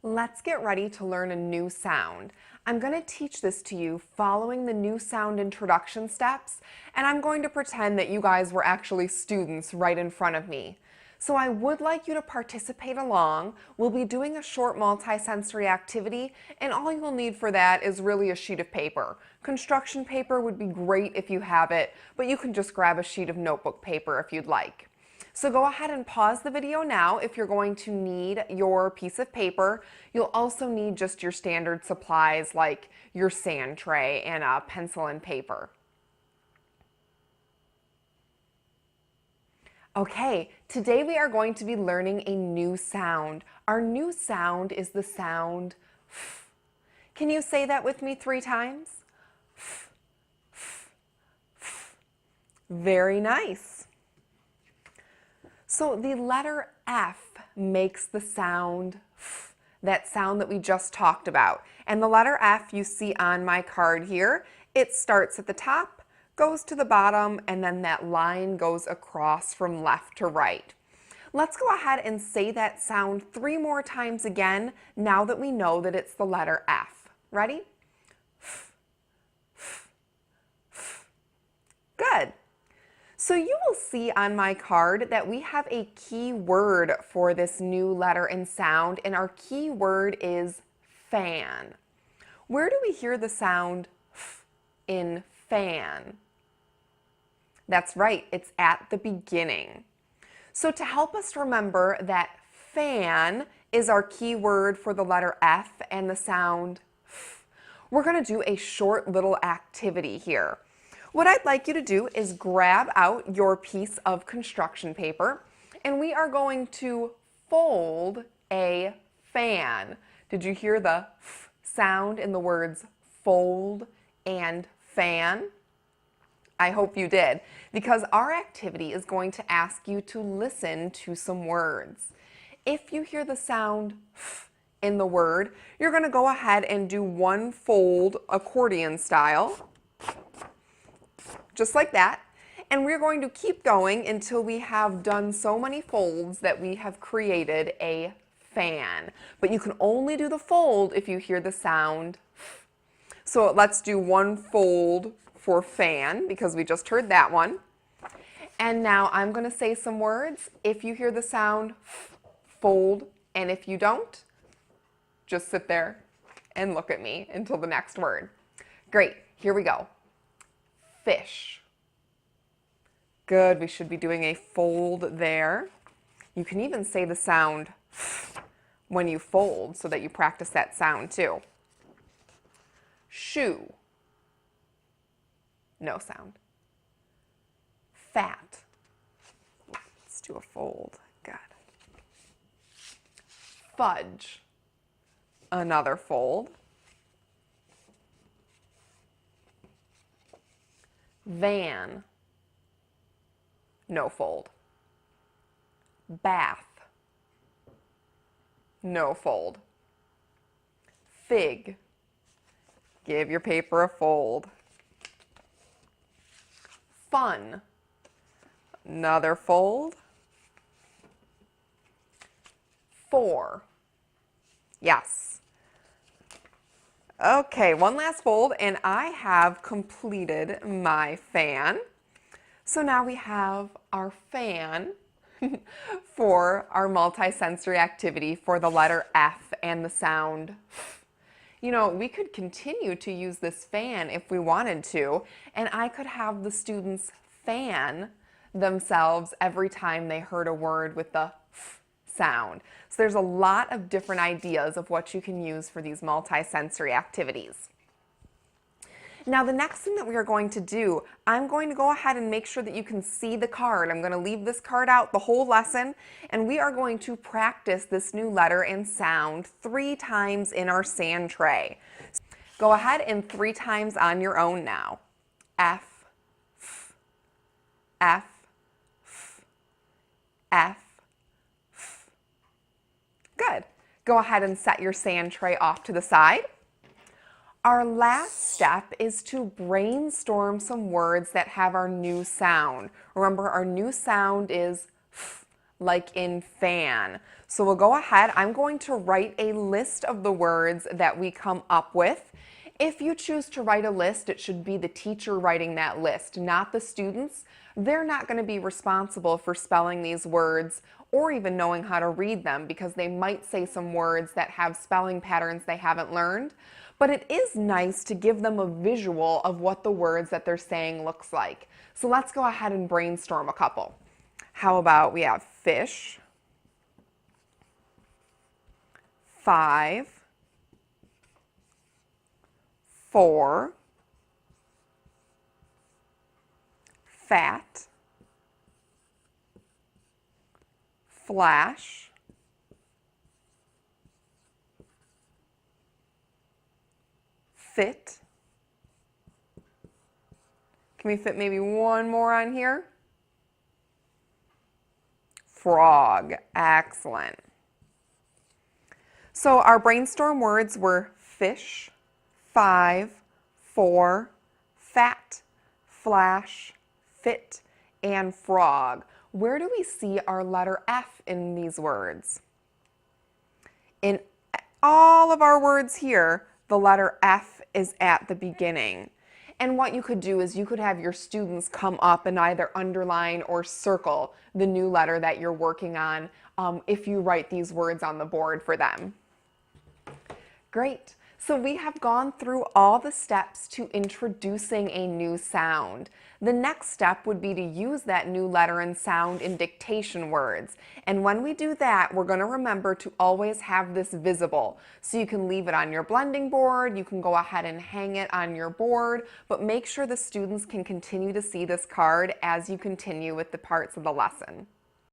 Let's get ready to learn a new sound. I'm going to teach this to you following the new sound introduction steps, and I'm going to pretend that you guys were actually students right in front of me. So I would like you to participate along. We'll be doing a short multisensory activity, and all you'll need for that is really a sheet of paper. Construction paper would be great if you have it, but you can just grab a sheet of notebook paper if you'd like. So go ahead and pause the video now if you're going to need your piece of paper. You'll also need just your standard supplies like your sand tray and a pencil and paper. Okay, today we are going to be learning a new sound. Our new sound is the sound F. Can you say that with me 3 times? F, f, f. Very nice. So the letter F makes the sound F, that sound that we just talked about. And the letter F you see on my card here, it starts at the top, goes to the bottom, and then that line goes across from left to right. Let's go ahead and say that sound 3 more times again now that we know that it's the letter F. Ready? F, f, f. Good. So you will see on my card that we have a key word for this new letter and sound, and our key word is fan. Where do we hear the sound F in fan? That's right, it's at the beginning. So to help us remember that fan is our key word for the letter F and the sound F, we're going to do a short little activity here. What I'd like you to do is grab out your piece of construction paper, and we are going to fold a fan. Did you hear the F sound in the words fold and fan? I hope you did, because our activity is going to ask you to listen to some words. If you hear the sound F in the word, you're going to go ahead and do one fold accordion style, just like that. And we're going to keep going until we have done so many folds that we have created a fan. But you can only do the fold if you hear the sound F. So let's do one fold for fan because we just heard that one. And now I'm going to say some words. If you hear the sound F, fold, and if you don't, just sit there and look at me until the next word. Great, here we go. Fish. Good, we should be doing a fold there. You can even say the sound F when you fold so that you practice that sound too. Shoe. No sound. Fat. Let's do a fold. Good. Fudge. Another fold. Van. No fold. Bath. No fold. Fig. Give your paper a fold. Fun. Another fold. Four. Yes. Okay, one last fold, and I have completed my fan. So now we have our fan for our multisensory activity for the letter F and the sound F. You know, we could continue to use this fan if we wanted to, and I could have the students fan themselves every time they heard a word with the F sound. So there's a lot of different ideas of what you can use for these multisensory activities. Now the next thing that we are going to do, I'm going to go ahead and make sure that you can see the card. I'm going to leave this card out the whole lesson, and we are going to practice this new letter and sound 3 times in our sand tray. Go ahead and 3 times on your own now. F, F, F, F, F, F. Good. Go ahead and set your sand tray off to the side. Our last step is to brainstorm some words that have our new sound. Remember, our new sound is F, like in fan. So we'll go ahead. I'm going to write a list of the words that we come up with. If you choose to write a list, it should be the teacher writing that list, not the students. They're not going to be responsible for spelling these words or even knowing how to read them because they might say some words that have spelling patterns they haven't learned. But it is nice to give them a visual of what the words that they're saying looks like. So let's go ahead and brainstorm a couple. How about we have fish, 5, 4, fat, flash, fit. Can we fit maybe one more on here? Frog. Excellent. So our brainstorm words were fish, 5, 4, fat, flash, fit, and frog. Where do we see our letter F in these words? In all of our words here, the letter F is at the beginning. And what you could do is you could have your students come up and either underline or circle the new letter that you're working on if you write these words on the board for them. Great. So we have gone through all the steps to introducing a new sound. The next step would be to use that new letter and sound in dictation words. And when we do that, we're going to remember to always have this visible. So you can leave it on your blending board, you can go ahead and hang it on your board, but make sure the students can continue to see this card as you continue with the parts of the lesson.